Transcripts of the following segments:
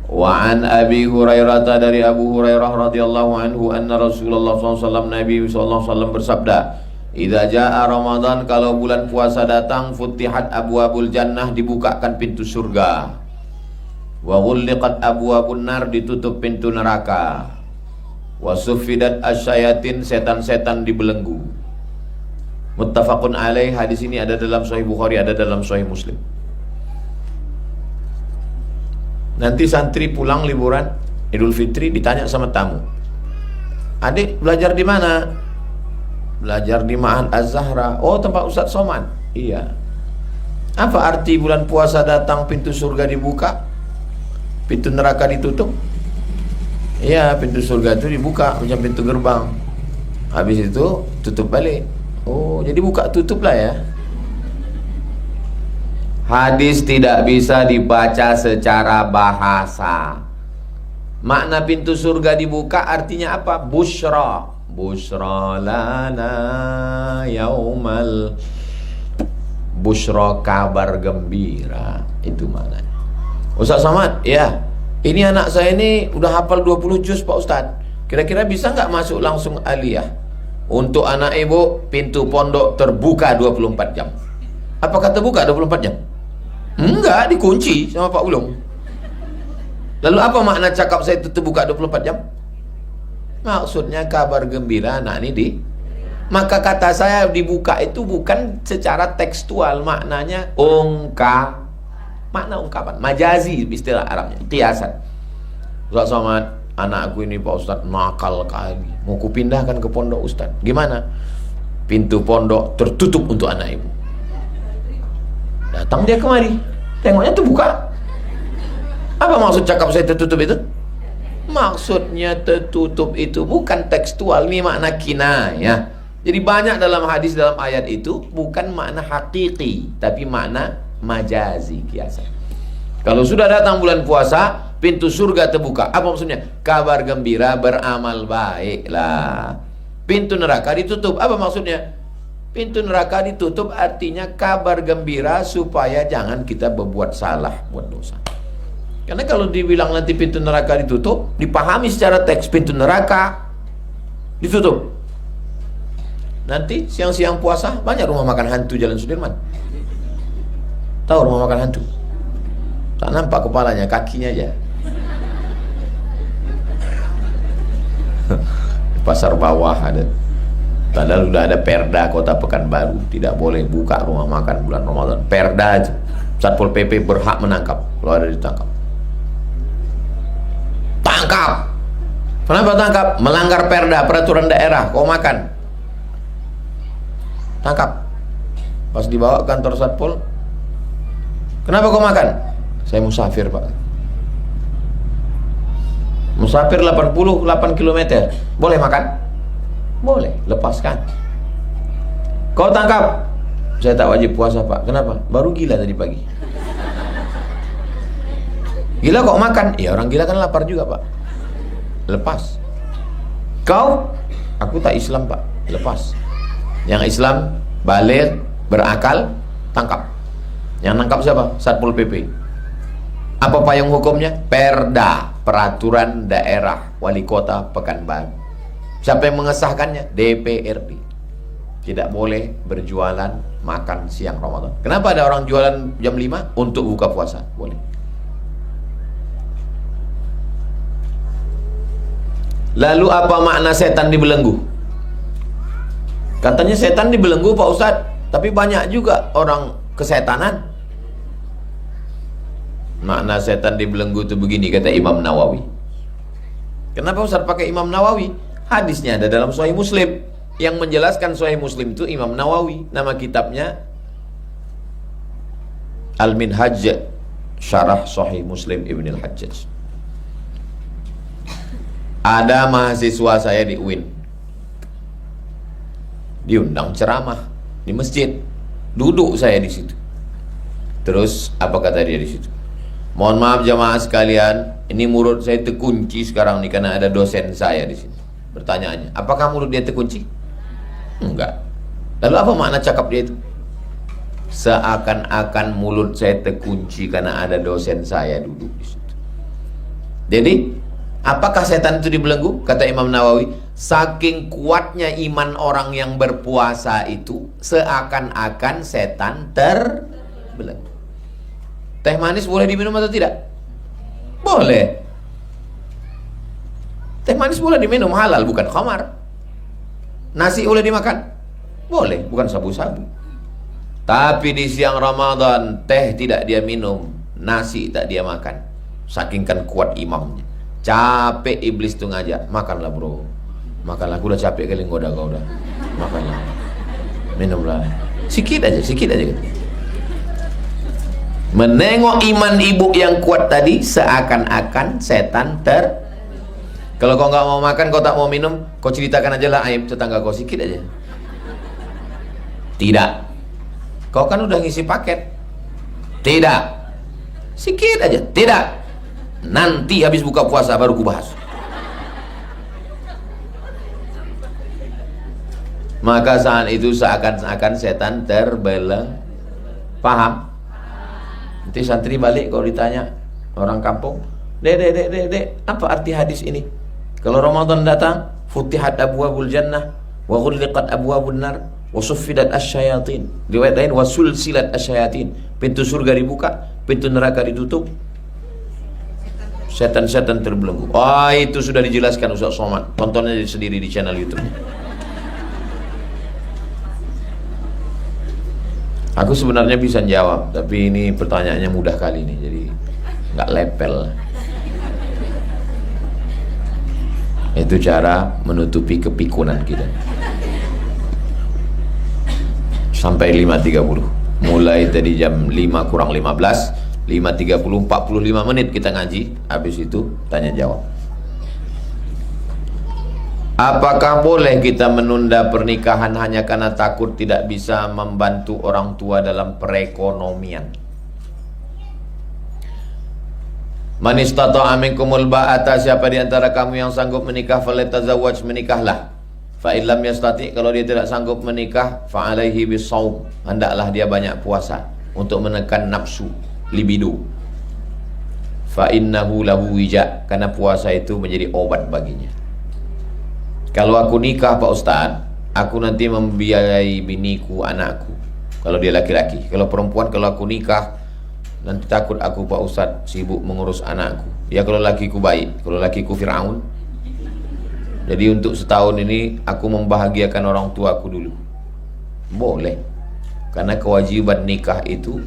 Wa an Abi Hurairah, dari Abu Hurairah radhiyallahu anhu, anna Rasulullah SAW, Nabi SAW bersabda, idza jaa Ramadan, kalau bulan puasa datang, futihat abwabul jannah, dibukakan pintu surga, wa ghulliqat abwabun nar, ditutup pintu neraka, wa suffidat asyayatin, setan-setan dibelenggu. Muttafaqun alaih. Hadis ini ada dalam Sahih Bukhari, ada dalam Sahih Muslim. Nanti santri pulang liburan Idul Fitri ditanya sama tamu, adik belajar di mana? Belajar di Ma'had Az-Zahra. Oh, tempat Ustadz Somad. Iya. Apa arti bulan puasa datang pintu surga dibuka, pintu neraka ditutup? Iya, pintu surga itu dibuka macam pintu gerbang, habis itu tutup balik. Oh, jadi buka tutup lah ya. Hadis tidak bisa dibaca secara bahasa. Makna pintu surga dibuka artinya apa? Busyra. Busyra lana yaumal. Busyra, kabar gembira. Itu maknanya. Ustaz Somad, ya. Ini anak saya ini udah hafal 20 juz Pak Ustaz. Kira-kira bisa nggak masuk langsung aliyah? Untuk anak ibu, pintu pondok terbuka 24 jam. Apakah terbuka 24 jam? Enggak, dikunci sama Pak Ulung. Lalu apa makna cakap saya itu terbuka 24 jam? Maksudnya kabar gembira anak ini di. Maka kata saya dibuka itu bukan secara tekstual, maknanya makna ungkapan, majazi istilah Arabnya, kiasan. Ustaz Somad, anak aku ini Pak Ustaz nakal kali, mau kupindahkan ke pondok Ustaz. Gimana? Pintu pondok tertutup untuk anak ibu. Datang dia kemari, tengoknya terbuka. Apa maksud cakap saya tertutup itu? Maksudnya tertutup itu bukan tekstual, ini makna kinayah. Jadi banyak dalam hadis, dalam ayat itu bukan makna hakiki, tapi makna majazi, kiasan. Kalau sudah datang bulan puasa, pintu surga terbuka. Apa maksudnya? Kabar gembira, beramal baiklah. Pintu neraka ditutup. Apa maksudnya? Pintu neraka ditutup artinya kabar gembira supaya jangan kita berbuat salah, buat dosa. Karena kalau dibilang nanti pintu neraka ditutup, dipahami secara teks, pintu neraka ditutup. Nanti siang-siang puasa banyak rumah makan hantu Jalan Sudirman. Tahu rumah makan hantu? Tak nampak kepalanya, kakinya aja. Pasar bawah ada. Padahal sudah ada perda Kota Pekanbaru, tidak boleh buka rumah makan bulan Ramadan. Perda aja. Satpol PP berhak menangkap kalau ada ditangkap. Tangkap. Kenapa tangkap? Melanggar perda, peraturan daerah. Kau makan, tangkap. Pas dibawa ke kantor Satpol, kenapa kau makan? Saya musafir Pak. Musafir 88 km, boleh makan? Boleh, lepaskan. Kau tangkap. Saya tak wajib puasa Pak. Kenapa? Baru gila tadi pagi. Gila kok makan? Ya orang gila kan lapar juga Pak. Lepas. Kau? Aku tak Islam Pak. Lepas. Yang Islam, baligh, berakal, tangkap. Yang nangkap siapa? Satpol PP. Apa payung hukumnya? Perda, peraturan daerah wali kota Pekanbaru. Siapa yang mengesahkannya? DPRD. Tidak boleh berjualan makan siang Ramadan. Kenapa ada orang jualan jam 5? Untuk buka puasa. Boleh. Lalu apa makna setan dibelenggu? Katanya setan dibelenggu Pak Ustadz, tapi banyak juga orang kesetanan. Makna setan dibelenggu itu begini, kata Imam Nawawi. Kenapa Ustadz pakai Imam Nawawi? Hadisnya ada dalam Sahih Muslim. Yang menjelaskan Sahih Muslim itu Imam Nawawi. Nama kitabnya Al-Minhaj, Syarah Sahih Muslim Ibn Al-Hajjaj. Ada mahasiswa saya di UIN, diundang ceramah di masjid. Duduk saya di situ. Terus apa kata dia di situ? Mohon maaf jamaah sekalian, ini mulut saya terkunci sekarang nih karena ada dosen saya di sini. Pertanyaannya, apakah mulut dia terkunci? Enggak. Lalu apa makna cakap dia itu? Seakan-akan mulut saya terkunci karena ada dosen saya duduk di situ. Jadi apakah setan itu dibelenggu? Kata Imam Nawawi, saking kuatnya iman orang yang berpuasa itu, seakan-akan setan terbelenggu. Teh manis boleh diminum atau tidak? Boleh. Teh manis boleh diminum, halal, bukan khamar. Nasi boleh dimakan? Boleh, bukan sabu-sabu. Tapi di siang Ramadan, teh tidak dia minum, nasi tak dia makan. Saking kan kuat imamnya. Capek iblis tuh ngajak, makanlah bro, makanlah, aku udah capek kali ngoda kau udah, makanlah, minumlah, sikit aja gitu. Menengok iman ibu yang kuat tadi, seakan-akan setan kalau kau nggak mau makan, kau tak mau minum, kau ceritakan aja lah aib tetangga kau sikit aja. Tidak, kau kan udah ngisi paket. Tidak, sikit aja. Tidak, nanti habis buka puasa baru ku bahas. Maka saat itu seakan-akan setan terbeleng. Paham? Nanti santri balik kalau ditanya orang kampung, dek, apa arti hadis ini? Kalau Ramadan datang, futihat abwabul jannah wa ghulliqat abwabun nar wa suffidat asyayatin. Riwayat lain wa sulsilat asyayatin. Pintu surga dibuka, pintu neraka ditutup. Setan-setan terbelenggu. Wah, itu sudah dijelaskan Ustaz Somad. Tontonnya sendiri di channel YouTube. Aku sebenarnya bisa jawab, tapi ini pertanyaannya mudah kali ini, jadi nggak lepel. Itu cara menutupi kepikunan kita. Sampai 5.30. Mulai tadi jam 5 kurang 15, 5.30, 45 menit kita ngaji. Habis itu tanya jawab. Apakah boleh kita menunda pernikahan hanya karena takut tidak bisa membantu orang tua dalam perekonomian? Man istata'a minkumul ba'ata, siapa di antara kamu yang sanggup menikah, falyatazawwaj, menikahlah. Fa illam yastati, kalau dia tidak sanggup menikah, fa alaihi bisawm, hendaklah dia banyak puasa untuk menekan nafsu, libido. Fa innahu lahu wija, karena puasa itu menjadi obat baginya. Kalau aku nikah Pak Ustaz, aku nanti membiayai biniku, anakku. Kalau dia laki-laki. Kalau perempuan, kalau aku nikah, nanti takut aku Pak Ustaz sibuk mengurus anakku. Ya kalau lakiku baik, kalau lakiku Fir'aun. Jadi untuk setahun ini aku membahagiakan orang tuaku dulu. Boleh. Karena kewajiban nikah itu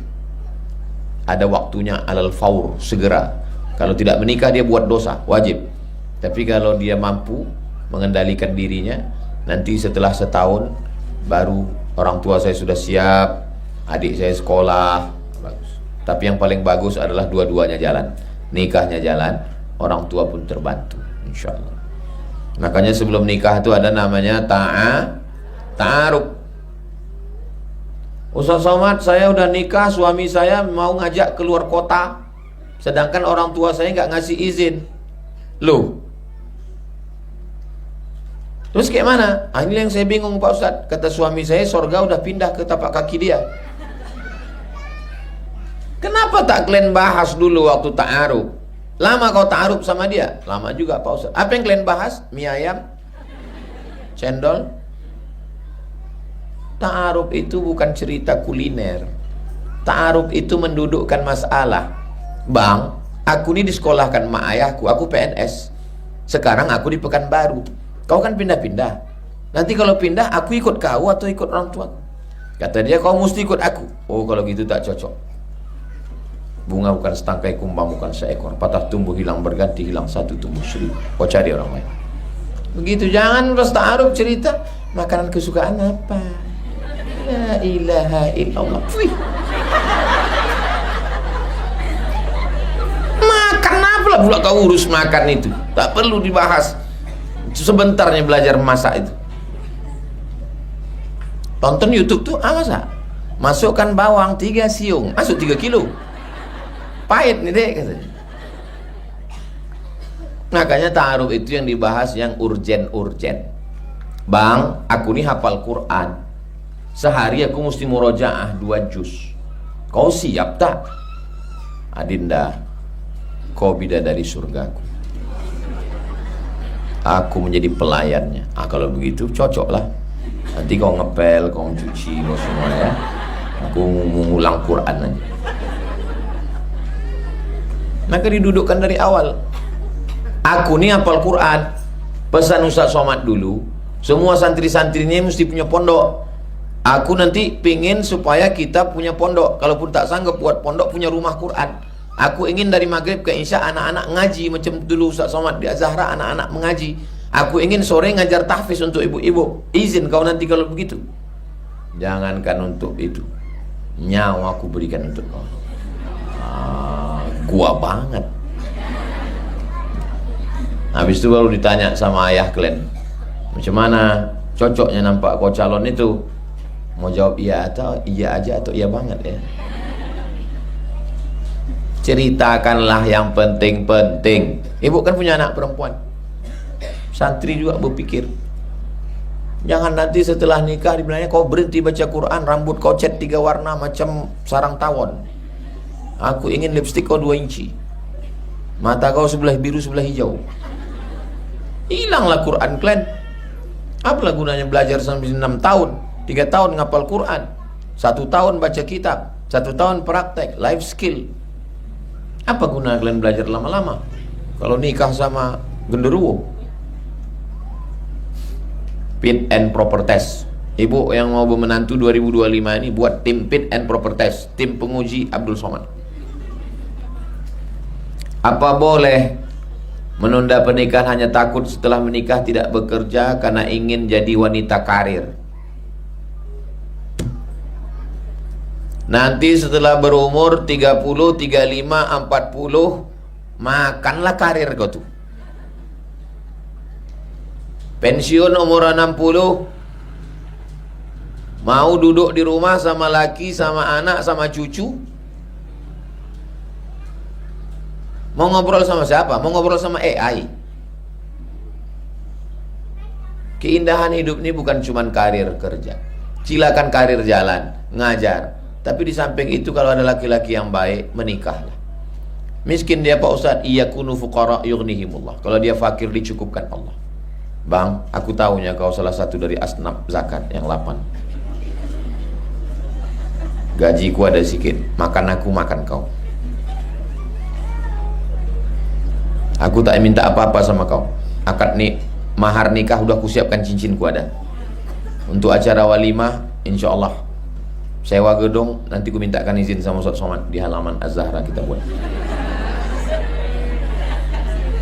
ada waktunya alal faur, segera. Kalau tidak menikah dia buat dosa, wajib. Tapi kalau dia mampu mengendalikan dirinya, nanti setelah setahun baru orang tua saya sudah siap, adik saya sekolah, bagus. Tapi yang paling bagus adalah dua-duanya jalan, nikahnya jalan, orang tua pun terbantu, insya Allah. Makanya sebelum nikah itu ada namanya ta'aruf. Ustaz Somad, saya udah nikah, suami saya mau ngajak keluar kota, sedangkan orang tua saya nggak ngasih izin. Loh, terus kayak mana? Ah, ini yang saya bingung Pak Ustaz. Kata suami saya, sorga udah pindah ke tapak kaki dia. Kenapa tak kalian bahas dulu waktu ta'aruf? Lama kau ta'aruf sama dia? Lama juga Pak Ustaz. Apa yang kalian bahas? Mie ayam? Cendol? Ta'aruf itu bukan cerita kuliner. Ta'aruf itu mendudukkan masalah. Bang, aku ini disekolahkan mak ayahku, aku PNS. Sekarang aku di Pekanbaru. Kau kan pindah-pindah. Nanti kalau pindah, aku ikut kau atau ikut orang tua? Kata dia, kau mesti ikut aku. Oh, kalau gitu tak cocok. Bunga bukan setangkai, kumbang bukan seekor. Patah tumbuh hilang berganti, hilang satu tumbuh seribu. Kau cari orang lain. Begitu, jangan terus ta'aruf cerita makanan kesukaan apa. La ilaha illallah. Wih. Makan apa lah pula kau urus makan itu? Tak perlu dibahas. Sebentarnya belajar masak itu. Tonton YouTube tuh, masak. Masukkan bawang 3 siung, masuk 3 kilo. Pahit nih dek katanya. Makanya ta'aruf itu yang dibahas yang urgen-urgen. Bang, aku nih hafal Quran. Sehari aku mesti murojaah 2 juz. Kau siap tak? Adinda, kau bidadari surgaku, aku menjadi pelayannya. Kalau begitu cocok lah, nanti kau ngepel, kau cuci, kau semua ya, aku mengulang Quran aja. Maka didudukkan dari awal. Aku nih hafal Quran, pesan Ustaz Somad dulu, semua santri-santrinya mesti punya pondok. Aku nanti pingin supaya kita punya pondok. Kalaupun tak sanggup buat pondok, punya rumah Quran. Aku ingin dari maghrib ke isya anak-anak ngaji macam dulu Ustaz Somad di Azhara, anak-anak mengaji. Aku ingin sore ngajar tahfiz untuk ibu-ibu. Izin kau nanti kalau begitu. Jangankan untuk itu, nyawa aku berikan untuk kau. Gua banget. Habis itu baru ditanya sama ayah kalian, macam mana cocoknya nampak kau calon itu? Mau jawab iya atau iya aja atau iya banget ya? Ceritakanlah yang penting-penting. Ibu kan punya anak perempuan, santri juga berpikir, jangan nanti setelah nikah dibilangnya kau berhenti baca Quran, rambut kau cat 3 warna macam sarang tawon. Aku ingin lipstik kau 2 inci, mata kau sebelah biru sebelah hijau. Hilanglah Quran kalian. Apalah gunanya belajar sampai 6 tahun, 3 tahun ngapal Quran, 1 tahun baca kitab, 1 tahun praktek life skill. Apa guna kalian belajar lama-lama kalau nikah sama genderuwo? Fit and proper test. Ibu yang mau menantu 2025 ini buat tim fit and proper test, tim penguji Abdul Somad. Apa boleh menunda pernikahan hanya takut setelah menikah tidak bekerja karena ingin jadi wanita karir? Nanti setelah berumur 30, 35, 40, makanlah karir kau tuh. Pensiun umur 60, mau duduk di rumah sama laki, sama anak, sama cucu. Mau ngobrol sama siapa? Mau ngobrol sama AI. Keindahan hidup ini bukan cuma karir kerja. Silakan karir jalan, ngajar. Tapi di samping itu kalau ada laki-laki yang baik, menikahlah. Miskin dia Pak Ustadz, iyakunu fuqara yughnihimullah. Kalau dia fakir dicukupkan Allah. Bang, aku tahunya kau salah satu dari asnaf zakat yang 8. Gajiku ada sedikit, makan aku, makan kau. Aku tak minta apa-apa sama kau. Akad nih, mahar nikah udah kusiapkan, cincinku ada. Untuk acara walimah, insya Allah sewa gedung, nanti ku mintakan izin sama Ustaz Somad di halaman Az-Zahra kita buat.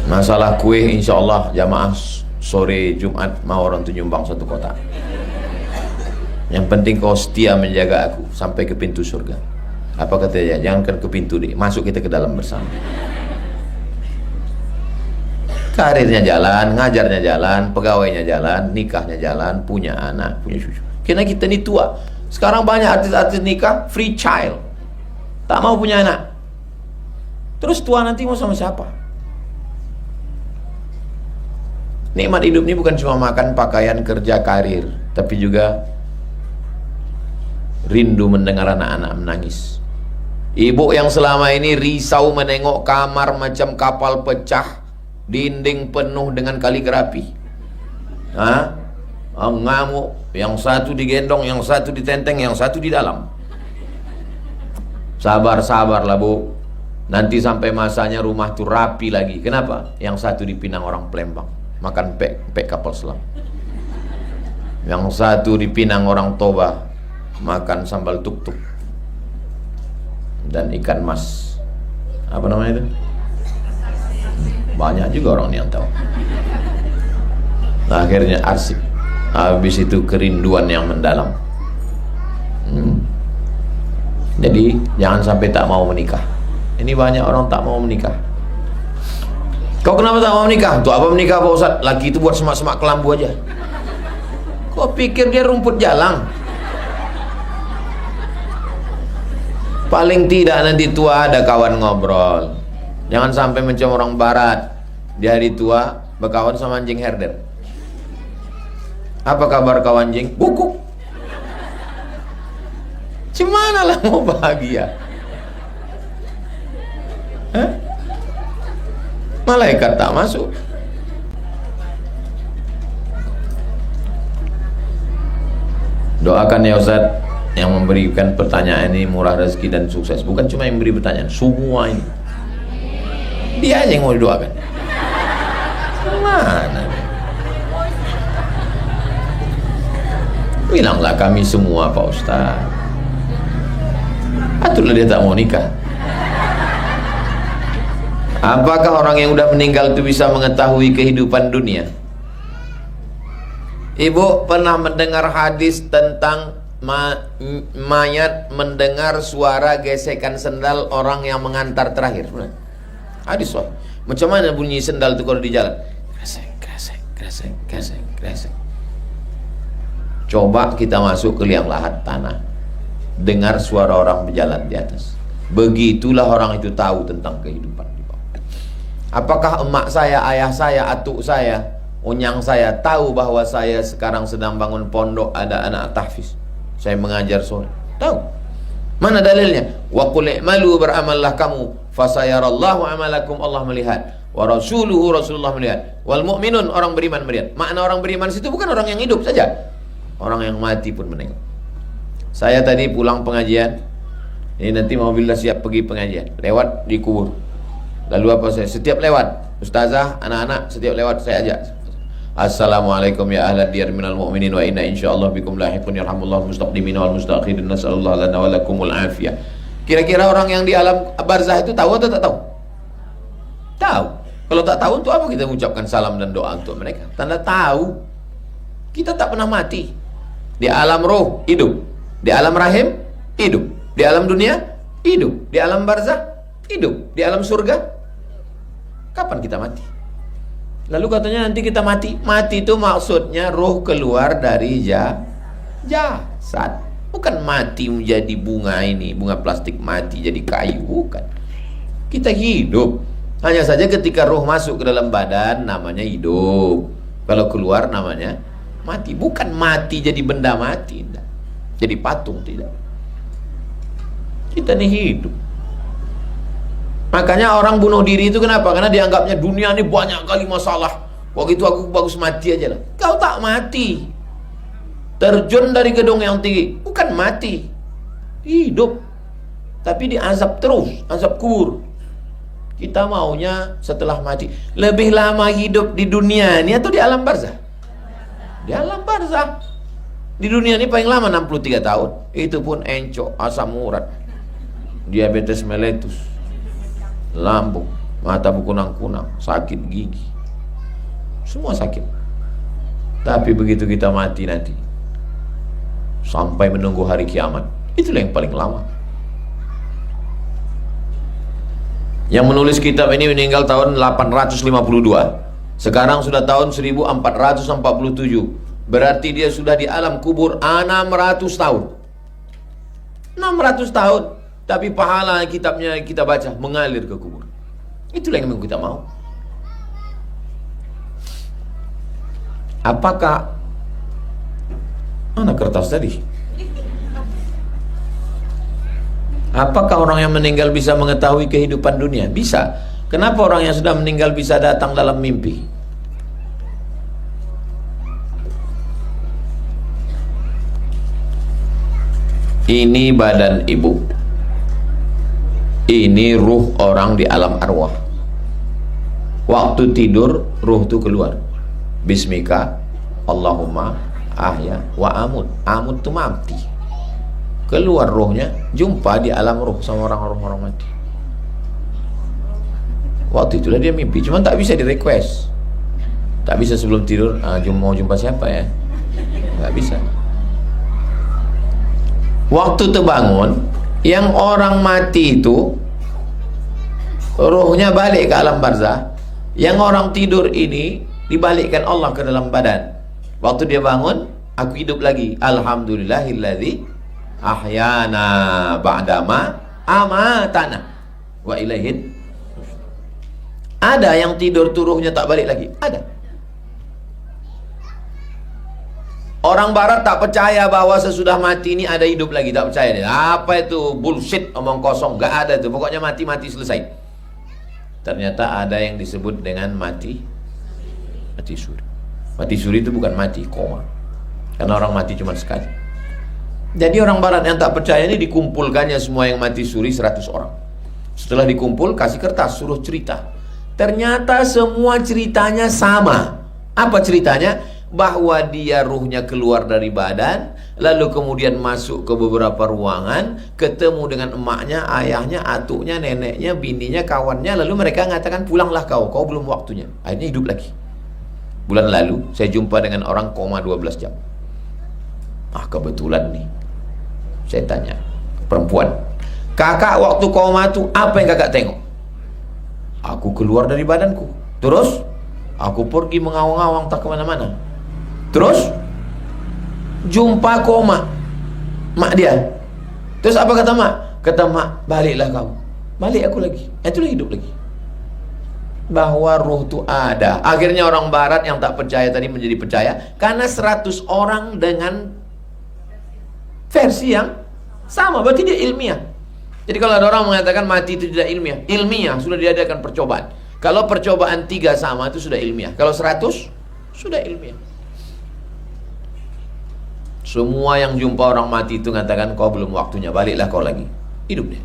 Masalah kue, insya Allah jamaah sore Jumat mau orang tuh nyumbang 1 kotak. Yang penting kau setia menjaga aku sampai ke pintu surga. Apa katanya? Jangan ke pintu deh, masuk kita ke dalam bersama. Karirnya jalan, ngajarnya jalan, pegawainya jalan, nikahnya jalan, punya anak, punya cucu. Karena kita ini tua. Sekarang banyak artis-artis nikah free child, tak mau punya anak. Terus tua nanti mau sama siapa? Nikmat hidup ini bukan cuma makan, pakaian, kerja, karir, tapi juga rindu mendengar anak-anak menangis. Ibu yang selama ini risau menengok kamar macam kapal pecah, dinding penuh dengan kaligrafi, ngamuk, yang satu digendong, yang satu ditenteng, yang satu di dalam. Sabar-sabarlah Bu, nanti sampai masanya rumah tuh rapi lagi. Kenapa? Yang satu dipinang orang Palembang, makan pek kapal selam. Yang satu dipinang orang Toba, makan sambal tuk-tuk dan ikan mas, apa namanya itu? Banyak juga orang yang tahu. Nah, akhirnya arsip. Habis itu kerinduan yang mendalam. Jadi jangan sampai tak mau menikah. Ini banyak orang tak mau menikah. Kau kenapa tak mau menikah? Untuk apa menikah Pak Ustadz? Laki itu buat semak-semak kelambu aja. Kau pikir dia rumput jalang? Paling tidak nanti tua ada kawan ngobrol. Jangan sampai macam orang barat, di hari tua berkawan sama anjing herder. Apa kabar kau anjing? Bukuk. Cemana lah mau bahagia? malaikat tak masuk. Doakan ya Ustaz yang memberikan pertanyaan ini murah rezeki dan sukses. Bukan cuma yang beri pertanyaan, semua ini dia aja yang mau didoakan. Mana? Bilanglah kami semua Pak Ustaz. Itulah dia tak mau nikah. Apakah orang yang udah meninggal itu bisa mengetahui kehidupan dunia? Ibu pernah mendengar hadis tentang mayat mendengar suara gesekan sendal orang yang mengantar terakhir? Hadis wah. Macam mana bunyi sendal itu kalau di jalan? Kresek, kresek, kresek, kresek, kresek. Coba kita masuk ke liang lahat tanah, dengar suara orang berjalan di atas. Begitulah orang itu tahu tentang kehidupan di bawah. Apakah emak saya, ayah saya, atuk saya, unyang saya tahu bahwa saya sekarang sedang bangun pondok, ada anak tahfiz, saya mengajar sore? Tahu. Mana dalilnya? Wa qul i'malu, beramallah kamu, fasayarallahu amalakum, Allah melihat, wa rasuluhu, Rasulullah melihat, wal mu'minun, orang beriman melihat. Makna orang beriman situ bukan orang yang hidup saja, orang yang mati pun menengok. Saya tadi pulang pengajian, ini nanti Alhamdulillah siap pergi pengajian, lewat di kubur. Lalu apa saya? Setiap lewat, ustazah, anak-anak, setiap lewat saya ajak, assalamualaikum ya ahlad diyar minal mu'minin wa inna insyaallah bikum lahiqun yarhamullahu mustaqdimin wal mustakhirin nasallallahu lana wa lakumul afiyah. Kira-kira orang yang di alam barzah itu tahu atau tak tahu? Tahu. Kalau tak tahu untuk apa kita mengucapkan salam dan doa untuk mereka? Tanda tahu. Kita tak pernah mati. Di alam roh hidup, di alam rahim hidup, di alam dunia hidup, di alam barzah hidup, di alam surga. Kapan kita mati? Lalu katanya nanti kita mati. Mati itu maksudnya roh keluar dari jasad. Bukan mati menjadi bunga ini, bunga plastik mati jadi kayu, bukan. Kita hidup. Hanya saja ketika roh masuk ke dalam badan namanya hidup. Kalau keluar namanya mati. Bukan mati jadi benda mati, tidak. Jadi patung, tidak. Kita ini hidup. Makanya orang bunuh diri itu kenapa? Karena dianggapnya dunia ini banyak kali masalah. Waktu itu aku bagus mati aja lah. Kau tak mati. Terjun dari gedung yang tinggi, bukan mati, hidup. Tapi diazab terus, azab kubur. Kita maunya setelah mati lebih lama hidup di dunia ini atau di alam barzah? Di alam barzah. Di dunia ini paling lama 63 tahun. Itu pun encok, asam urat, diabetes meletus, lambung, mata berkunang-kunang, sakit gigi, semua sakit. Tapi begitu kita mati nanti, sampai menunggu hari kiamat, itulah yang paling lama. Yang menulis kitab ini meninggal tahun 852. Sekarang sudah tahun 1447. Berarti dia sudah di alam kubur 600 tahun. 600 tahun. Tapi pahala kitabnya kita baca mengalir ke kubur. Itulah yang kita mau. Apakah mana kertas tadi? Apakah orang yang meninggal bisa mengetahui kehidupan dunia? Bisa. Kenapa orang yang sudah meninggal bisa datang dalam mimpi? Ini badan ibu. Ini ruh orang di alam arwah. Waktu tidur ruh itu keluar. Bismika Allahumma ahya wa amut. Amut itu mati. Keluar rohnya, jumpa di alam roh sama orang-orang mati. Waktu itulah dia mimpi. Cuma tak bisa di request. Tak bisa sebelum tidur, mau jumpa siapa ya? Tak bisa. Waktu terbangun, yang orang mati itu rohnya balik ke alam barzah. Yang orang tidur ini dibalikkan Allah ke dalam badan. Waktu dia bangun, aku hidup lagi. Alhamdulillahilladzi ahyana ba'dama amatana wa ilaihin. Ada yang tidur turuhnya tak balik lagi? Ada. Orang barat tak percaya bahwa sesudah mati ini ada hidup lagi, tak percaya dia. Apa itu bullshit, omong kosong, gak ada itu. Pokoknya mati-mati selesai. Ternyata ada yang disebut dengan mati suri. Mati suri itu bukan mati, koma. Karena orang mati cuma sekali. Jadi orang barat yang tak percaya ini dikumpulkannya semua yang mati suri 100 orang. Setelah dikumpul, kasih kertas, suruh cerita. Ternyata semua ceritanya sama. Apa ceritanya? Bahwa dia ruhnya keluar dari badan, lalu kemudian masuk ke beberapa ruangan, ketemu dengan emaknya, ayahnya, atuknya, neneknya, bininya, kawannya, lalu mereka mengatakan, pulanglah kau belum waktunya. Akhirnya hidup lagi. Bulan lalu saya jumpa dengan orang koma 12 jam. Kebetulan nih, saya tanya, perempuan, kakak waktu koma tuh apa yang kakak tengok? Aku keluar dari badanku, terus aku pergi mengawang-awang tak kemana-mana, terus jumpa koma mak dia. Terus apa kata mak? Kata mak, baliklah kau. Balik aku lagi. Itulah hidup lagi. Bahwa ruh itu ada. Akhirnya orang barat yang tak percaya tadi menjadi percaya karena 100 orang dengan versi yang sama. Berarti dia ilmiah. Jadi kalau ada orang mengatakan mati itu tidak ilmiah, ilmiah sudah diadakan percobaan. Kalau percobaan 3 sama itu sudah ilmiah. Kalau 100 sudah ilmiah. Semua yang jumpa orang mati itu mengatakan, kau belum waktunya, baliklah kau lagi. Hidup dia.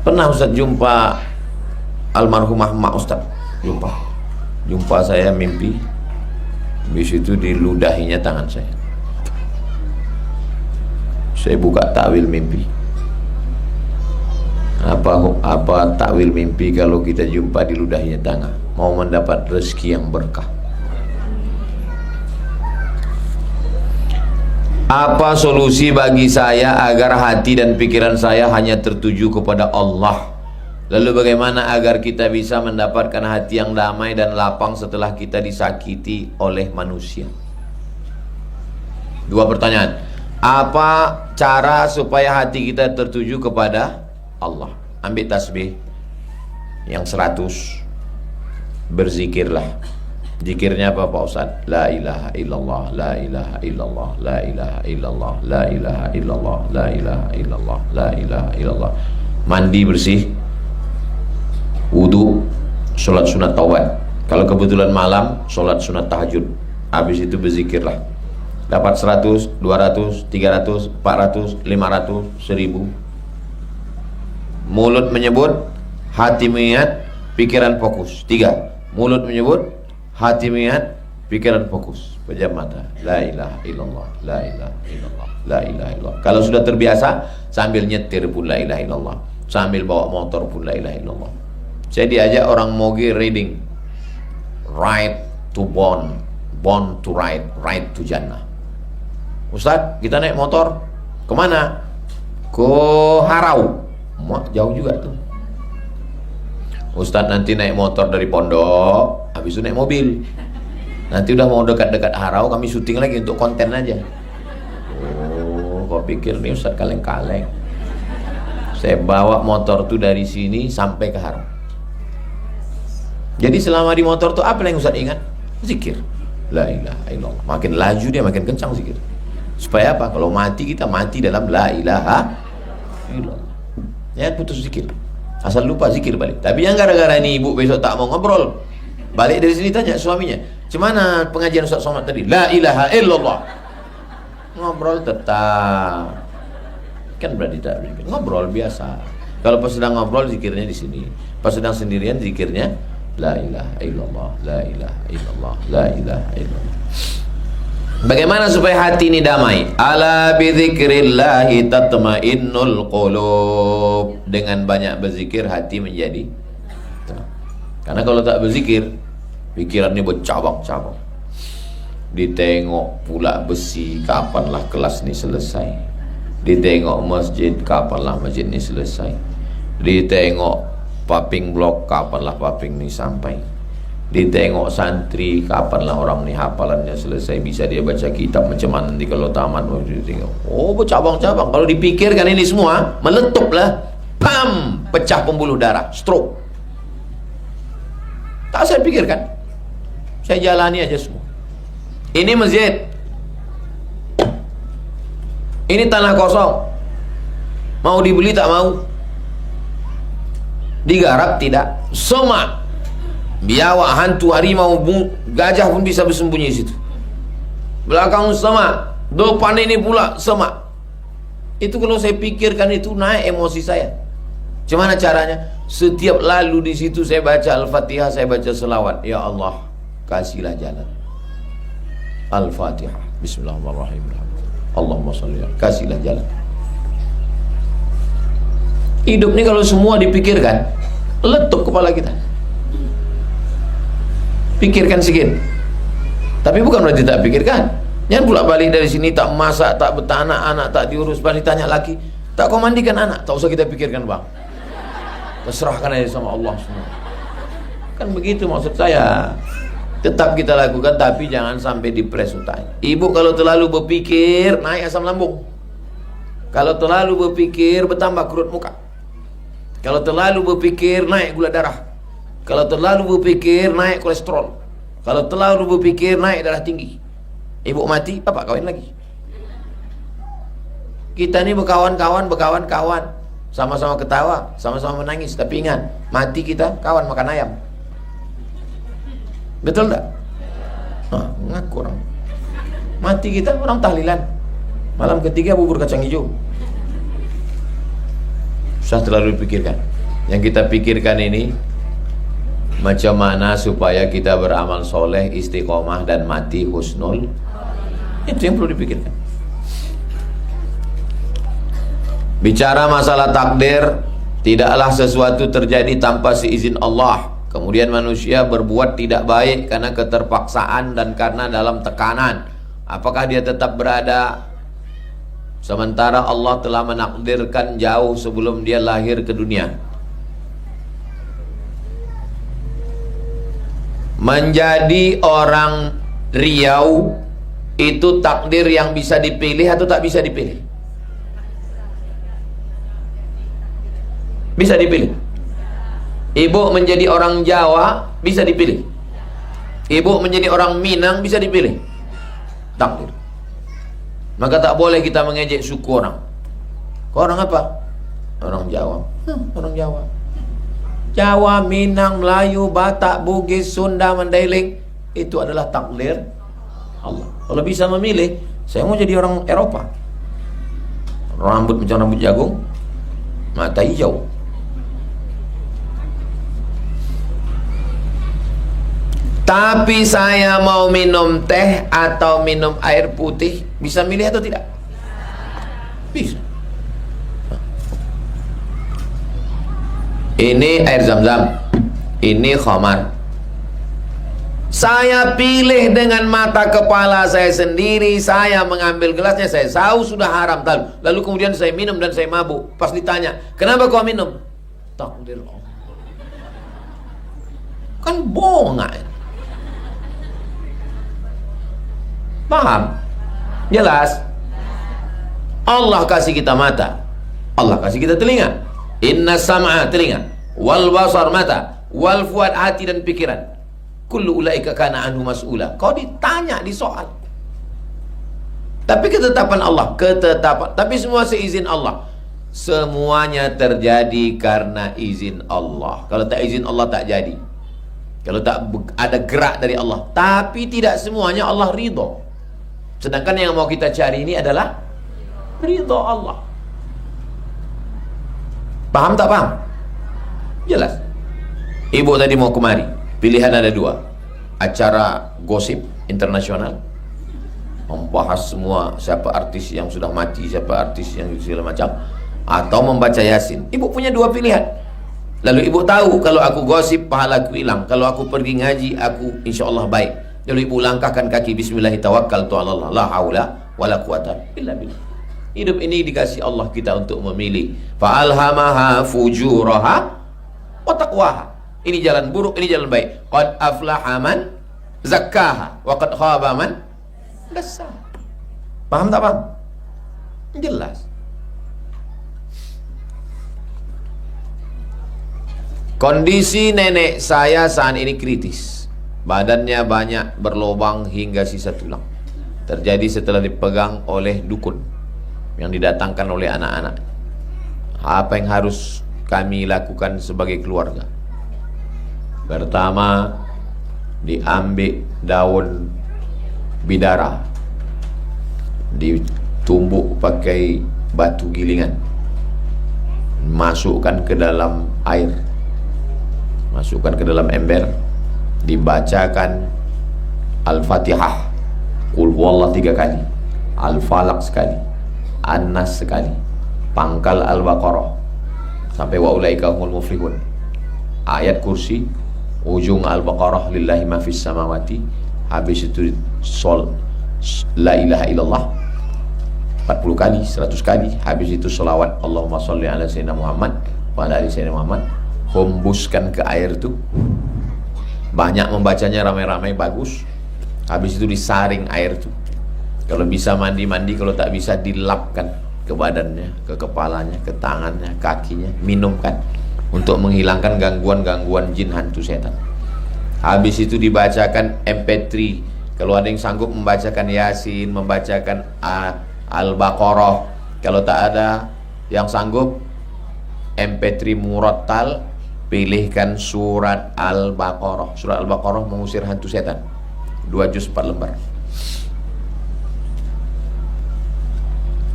Pernah Ustaz jumpa almarhumah mak Ustaz. Jumpa saya mimpi. Habis itu diludahinya tangan saya. Saya buka takwil mimpi. Apa takwil mimpi kalau kita jumpa diludahinya tangan? Mau mendapat rezeki yang berkah. Apa solusi bagi saya agar hati dan pikiran saya hanya tertuju kepada Allah? Lalu bagaimana agar kita bisa mendapatkan hati yang damai dan lapang setelah kita disakiti oleh manusia? 2 pertanyaan. Apa cara supaya hati kita tertuju kepada Allah? Ambil tasbih yang 100, berzikirlah. Zikirnya apa Pak Ustaz? La ilaha illallah, la ilaha illallah, la ilaha illallah, la ilaha illallah, la ilaha illallah, la ilaha illallah. Mandi bersih, wudu, sholat sunat taubat. Kalau kebetulan malam, sholat sunat tahajud. Habis itu berzikirlah. Dapat 100, 200, 300, 400, 500, 1000. Mulut menyebut, hati mengingat, pikiran fokus. 3. Mulut menyebut, hati mengingat, pikiran fokus. Pejam mata. La ilaha illallah, la ilaha illallah, la ilaha illallah. Kalau sudah terbiasa, sambil nyetir pun la ilaha illallah, sambil bawa motor pun la ilaha illallah. Saya diajak orang Mogi reading, ride to born to ride, ride to Jannah. Ustaz, kita naik motor kemana? Ke Harau. Jauh juga tuh. Ustaz, nanti naik motor dari pondok, habis itu naik mobil. Nanti udah mau dekat-dekat Harau, kami syuting lagi untuk konten aja. Oh, kau pikir nih Ustaz kaleng-kaleng. Saya bawa motor tuh dari sini sampai ke Harau. Jadi selama di motor tuh apa yang Ustaz ingat? Zikir. La ilaha illallah. Makin laju dia makin kencang zikir. Supaya apa? Kalau mati kita mati dalam la ilaha illallah. Ya putus zikir. Asal lupa zikir balik. Tapi yang gara-gara ini ibu besok tak mau ngobrol, balik dari sini tanya suaminya, "Gimana pengajian Ustaz Somad tadi?" La ilaha illallah. Ngobrol tetap. Kan berarti tak zikir. Ngobrol biasa. Kalau pas sedang ngobrol zikirnya di sini. Pas sedang sendirian zikirnya la ilaha illallah, la ilaha illallah, la ilaha illallah. Bagaimana supaya hati ini damai? Ala bidzikrillahi tatmainnul qulub. Dengan banyak berzikir hati menjadi tenang. Karena kalau tak berzikir, pikirannya bercabang-cabang. Ditengok pula besi, kapanlah kelas ini selesai. Ditengok masjid, kapanlah masjid ini selesai. Ditengok paping blok, kapanlah paping ini sampai. Ditengok santri, kapanlah orang ni hafalannya selesai, bisa dia baca kitab macam mana nanti kalau tamat. Oh, bercabang-cabang. Kalau dipikirkan ini semua, meletuplah, pam, pecah pembuluh darah, stroke. Tak saya pikirkan, saya jalani aja semua. Ini masjid, ini tanah kosong, mau dibeli tak mau, Digarap tidak. Semak, biawak, hantu, harimau, gajah pun bisa bersembunyi di situ. Belakang semak, depan ini pula semak. Itu kalau saya pikirkan itu naik emosi saya. Gimana caranya? Setiap lalu di situ saya baca Al-Fatihah, saya baca selawat. Ya Allah, kasihlah jalan. Al-Fatihah. Bismillahirrahmanirrahim. Allahumma sholli ala, kasihlah jalan. Hidup ini kalau semua dipikirkan, letup kepala kita. Pikirkan sedikit. Tapi bukan berarti tak pikirkan. Jangan pula balik dari sini tak masak, tak betah anak tak diurus, balik tanya lagi, tak kau mandikan anak, tak usah kita pikirkan bang. Terserahkan aja sama Allah semua. Kan begitu maksud saya. Tetap kita lakukan, tapi jangan sampai dipres utai. Ibu kalau terlalu berpikir, naik asam lambung. Kalau terlalu berpikir, bertambah kurut muka. Kalau terlalu berpikir, naik gula darah. Kalau terlalu berpikir, naik kolesterol. Kalau terlalu berpikir, naik darah tinggi. Ibu mati, bapak kawin lagi. Kita ini berkawan-kawan, sama-sama ketawa, sama-sama menangis. Tapi ingat, mati kita kawan makan ayam. Betul tak? Nah, ngaku orang. Mati kita orang tahlilan. Malam ketiga bubur kacang hijau. Susah terlalu dipikirkan. Yang kita pikirkan ini macam mana supaya kita beramal soleh, istiqomah dan mati husnul. Itu yang perlu dipikirkan. Bicara masalah takdir, tidaklah sesuatu terjadi tanpa seizin Allah. Kemudian manusia berbuat tidak baik karena keterpaksaan dan karena dalam tekanan. Apakah dia tetap berada? Sementara Allah telah menakdirkan jauh sebelum dia lahir ke dunia. Menjadi orang Riau itu takdir yang bisa dipilih atau tak bisa dipilih? Bisa dipilih. Ibu menjadi orang Jawa bisa dipilih. Ibu menjadi orang Minang bisa dipilih. Takdir. Maka tak boleh kita mengejek suku orang. Kau orang apa? Orang Jawa. Orang Jawa. Jawa, Minang, Melayu, Batak, Bugis, Sunda, Mandailing, itu adalah takdir Allah. Kalau bisa memilih, saya mau jadi orang Eropa. Rambut macam rambut jagung, mata hijau. Tapi saya mau minum teh atau minum air putih, bisa milih atau tidak? Bisa. Ini air zam-zam, ini khamar. Saya pilih dengan mata kepala saya sendiri. Saya mengambil gelasnya, saya tahu sudah haram. Lalu kemudian saya minum dan saya mabuk. Pas ditanya, kenapa kau minum? Takdir Allah. Kan bohong nggak? Paham? Jelas? Allah kasih kita mata, Allah kasih kita telinga. Inna sam'a telinga, wal basar mata, wal fuad hati dan pikiran. Kullu ulaika kana anhu mas'ula. Kau ditanya, disoal. Tapi ketetapan Allah, ketetapan. Tapi semua seizin Allah. Semuanya terjadi karena izin Allah. Kalau tak izin Allah tak jadi. Kalau tak ada gerak dari Allah. Tapi tidak semuanya Allah ridho. Sedangkan yang mau kita cari ini adalah ridho Allah. Paham tak paham? Jelas. Ibu tadi mau kemari, pilihan ada dua. Acara gosip internasional, membahas semua siapa artis yang sudah mati, siapa artis yang segala macam, atau membaca Yasin. Ibu punya dua pilihan. Lalu ibu tahu kalau aku gosip pahalaku hilang, kalau aku pergi ngaji aku insya Allah baik. Lalu ibu langkahkan kaki, bismillahirrahmanirrahim, la haula wala quwata illa billah. Hidup ini dikasih Allah kita untuk memilih. Fa'alhamaha fujuraha wa taqwaha. Ini jalan buruk, ini jalan baik. Qad aflaha man zakkaha wa qad khaba man dassaha. Paham tak paham? Jelas. Kondisi nenek saya saat ini kritis. Badannya banyak berlubang hingga sisa tulang. Terjadi setelah dipegang oleh dukun yang didatangkan oleh anak-anak. Apa yang harus kami lakukan sebagai keluarga. Pertama, diambil daun bidara, ditumbuk pakai batu gilingan, masukkan ke dalam air, masukkan ke dalam ember, dibacakan Al-Fatihah, Qul huwallah 3 kali, Al-Falaq sekali, An-Nas sekali, pangkal Al-Baqarah sampai wa ulaika humul muflihun, ayat kursi, ujung Al-Baqarah lillahi ma fis samawati, habis itu la ilaha illallah 40 kali, 100 kali, habis itu selawat Allahumma sholli ala sayyidina Muhammad wa ala ali sayyidina Muhammad. Hembuskan ke air itu, banyak membacanya, ramai-ramai, bagus. Habis itu disaring air itu, kalau bisa mandi-mandi, kalau tak bisa dilapkan ke badannya, ke kepalanya, ke tangannya, kakinya, minumkan untuk menghilangkan gangguan-gangguan jin, hantu, setan. Habis itu dibacakan MP3, kalau ada yang sanggup membacakan Yasin, membacakan Al-Baqarah. Kalau tak ada yang sanggup MP3 murattal, pilihkan surat Al-Baqarah. Surat Al-Baqarah mengusir hantu setan, 2 juz 4 lembar.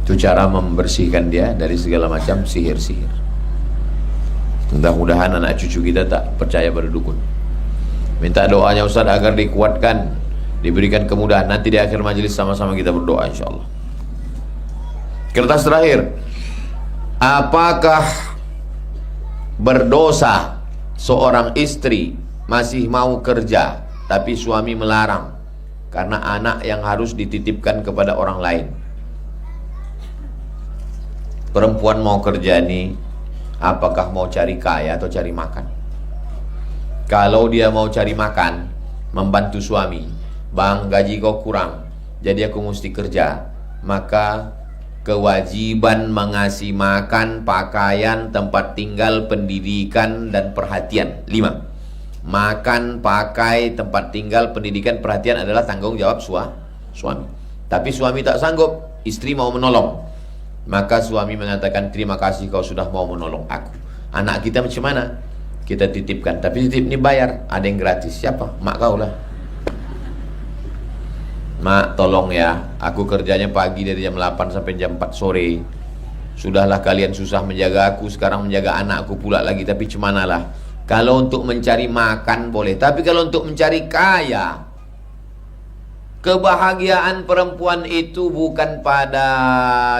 Itu cara membersihkan dia dari segala macam sihir-sihir. Mudah-mudahan anak cucu kita tak percaya pada dukun. Minta doanya Ustaz agar dikuatkan, diberikan kemudahan. Nanti di akhir majelis sama-sama kita berdoa insyaallah. Kertas terakhir. Apakah berdosa seorang istri masih mau kerja tapi suami melarang karena anak yang harus dititipkan kepada orang lain? Perempuan mau kerja nih, apakah mau cari kaya atau cari makan? Kalau dia mau cari makan, membantu suami, bang gaji kau kurang, jadi aku mesti kerja, maka kewajiban mengasih makan, pakaian, tempat tinggal, pendidikan, dan perhatian. 5. Makan, pakai, tempat tinggal, pendidikan, perhatian adalah tanggung jawab suami. Tapi suami tak sanggup, istri mau menolong, maka suami mengatakan, terima kasih kau sudah mau menolong aku. Anak kita macam mana? Kita titipkan, tapi titip ini bayar. Ada yang gratis, siapa? Mak kau lah. Mak tolong ya, aku kerjanya pagi dari jam 8 sampai jam 4 sore. Sudahlah kalian susah menjaga aku, sekarang menjaga anakku pula lagi. Tapi cemanalah, kalau untuk mencari makan boleh, tapi kalau untuk mencari kaya, kebahagiaan perempuan itu bukan pada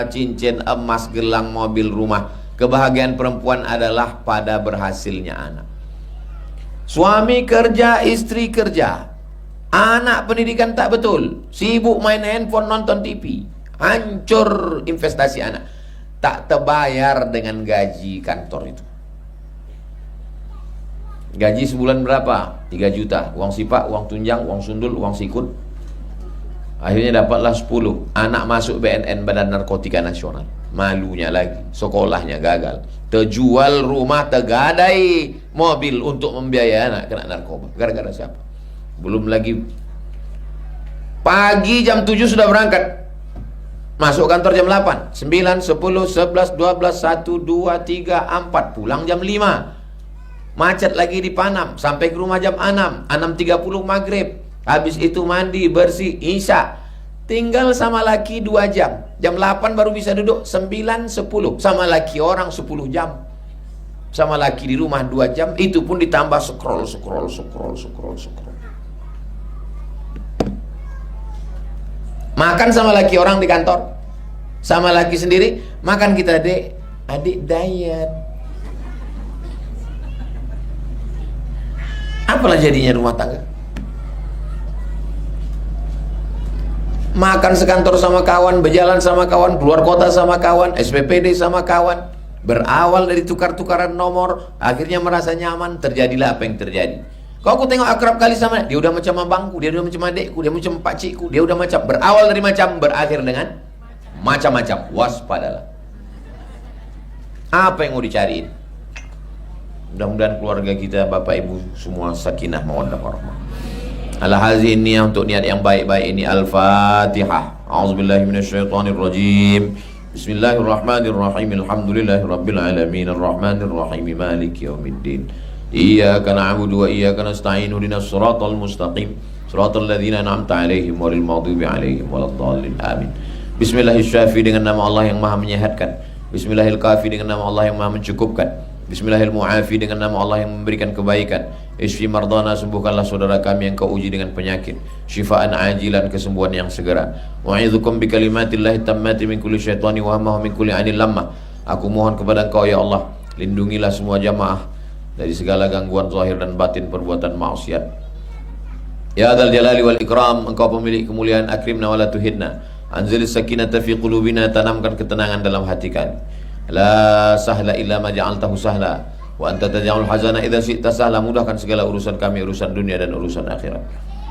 cincin emas, gelang, mobil, rumah. Kebahagiaan perempuan adalah pada berhasilnya anak. Suami kerja, istri kerja, anak pendidikan tak betul, sibuk main handphone, nonton TV, hancur investasi anak, tak terbayar dengan gaji kantor itu. Gaji sebulan berapa? 3 juta, uang sipak, uang tunjang, uang sundul, uang sikut. Akhirnya dapatlah 10. Anak masuk BNN, Badan Narkotika Nasional. Malunya lagi, sekolahnya gagal, terjual rumah, tergadai mobil untuk membiayai anak kena narkoba. Gara-gara siapa? Belum lagi pagi jam 7 sudah berangkat, masuk kantor jam 8, 9, 10, 11, 12, 1, 2, 3, 4, pulang jam 5. Macet lagi di Panam, sampai ke rumah jam 6, 6.30 maghrib. Habis itu mandi, bersih, isya. Tinggal sama laki 2 jam. Jam 8 baru bisa duduk, 9, 10. Sama laki orang 10 jam. Sama laki di rumah 2 jam. Itu pun ditambah scroll. Makan sama laki orang di kantor, sama laki sendiri. Makan kita adik diet. Apalah jadinya rumah tangga? Makan sekantor sama kawan, berjalan sama kawan, keluar kota sama kawan, SPPD sama kawan. Berawal dari tukar-tukaran nomor, akhirnya merasa nyaman, terjadilah apa yang terjadi. Kalau aku tengok akrab kali sama dia, udah macam abangku, dia udah macam adekku, dia macam pakcikku, dia udah macam. Berawal dari macam, berakhir dengan macam-macam. Waspadalah. Apa yang mau dicariin? Mudah-mudahan keluarga kita, bapak ibu semua sakinah mawaddah warahmah. Ala hazin niat, untuk niat yang baik-baik ini. Al-Fatihah. A'udzubillahi minasyaitonirrajim. Bismillahirrahmanirrahim. Alhamdulillahirabbil alamin arrahmanir rahim maliki yaumiddin. Iyyaka na'budu wa iyyaka nasta'in ihdinas siratal mustaqim siratal ladzina an'amta 'alaihim ghairil maghdubi 'alaihim waladdallin. Amin. Bismillahirrahmanirrahim dengan nama Allah yang Maha menyehatkan. Bismillahirrahmanirrahim dengan nama Allah yang Maha mencukupkan. Bismillahirrahmanirrahim dengan nama Allah yang memberikan kebaikan. Isfi mardana, sembuhkanlah saudara kami yang kau uji dengan penyakit. Syifaan ajilan, kesembuhan yang segera. Wa'idzukum bi kalimatillahi tammati min kulli syaitani wa hamma min kulli 'ainil lamma. Aku mohon kepada Engkau ya Allah, lindungilah semua jamaah dari segala gangguan zahir dan batin perbuatan maksiat. Ya dzal jalali wal ikram, Engkau pemilik kemuliaan, akrimna wa la tuhinna. Anzilis sakinata fi qulubina, tanamkan ketenangan dalam hati kami. La sahla illa ma ja'altahu sahla wa anta taj'alul hazana idza syi'ta sahla. Mudahkan segala urusan kami, urusan dunia dan urusan akhirat.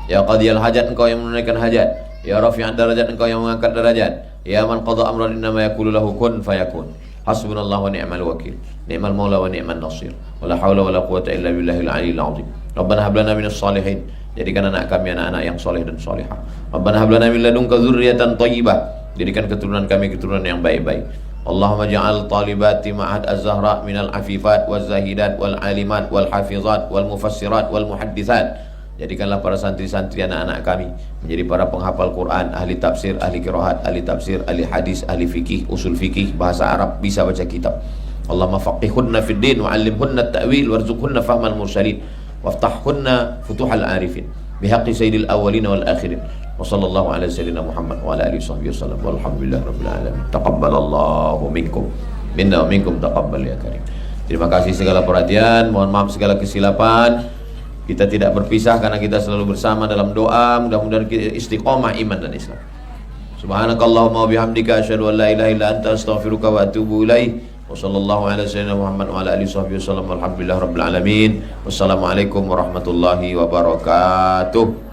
Ya qadiyal hajat, Engkau yang menunaikan hajat. Ya rafi'an darajat, Engkau yang mengangkat derajat. Ya man qada amran innama yaqulu lahu kun fayakun. Hasbunallahu wa ni'mal wakil, ni'mal maula wa ni'man nasir. Wala haula wala quwwata illa billahil aliyyil azim. Rabbana hab lana minas salihin, jadikan anak kami anak-anak yang soleh dan solehah. Rabbana hab lana min ladunka dzurriyyatan thayyibah, jadikan keturunan kami keturunan yang baik-baik. Allahumma ja'al talibati ma'had az-zahra minal afifat wal zahidat wal alimat wal hafizat wal mufassirat wal muhaddisat. Jadikanlah para santri-santri anak-anak kami menjadi para penghafal Quran, ahli tafsir, ahli qiraat, ahli tafsir, ahli hadis, ahli fikih, usul fikih, bahasa Arab, bisa baca kitab. Allahumma faqihhunna fid din wa 'allimhunna at-ta'wil warzuqhunna fahmal mursalin waftahhunna futuhal arifin bihaqqi sayyidil awwalin wal akhirin. Wa sallallahu ala sayyidina Muhammad wa ala alihi wasallam. Walhamdulillahi rabbil alamin. Taqabbalallahu minkum minna wa minkum taqabbal ya karim. Terima kasih segala perhatian, mohon maaf segala kesilapan. Kita tidak berpisah karena kita selalu bersama dalam doa. Mudah-mudahan kita istiqomah iman dan Islam. Subhanakallahumma wa bihamdika asyhadu an la ilaha illa anta astaghfiruka wa atubu ilaik. Wa sallallahu ala sayyidina Muhammad wa ala alihi wasallam. Walhamdulillahi rabbil alamin. Wassalamualaikum warahmatullahi wabarakatuh.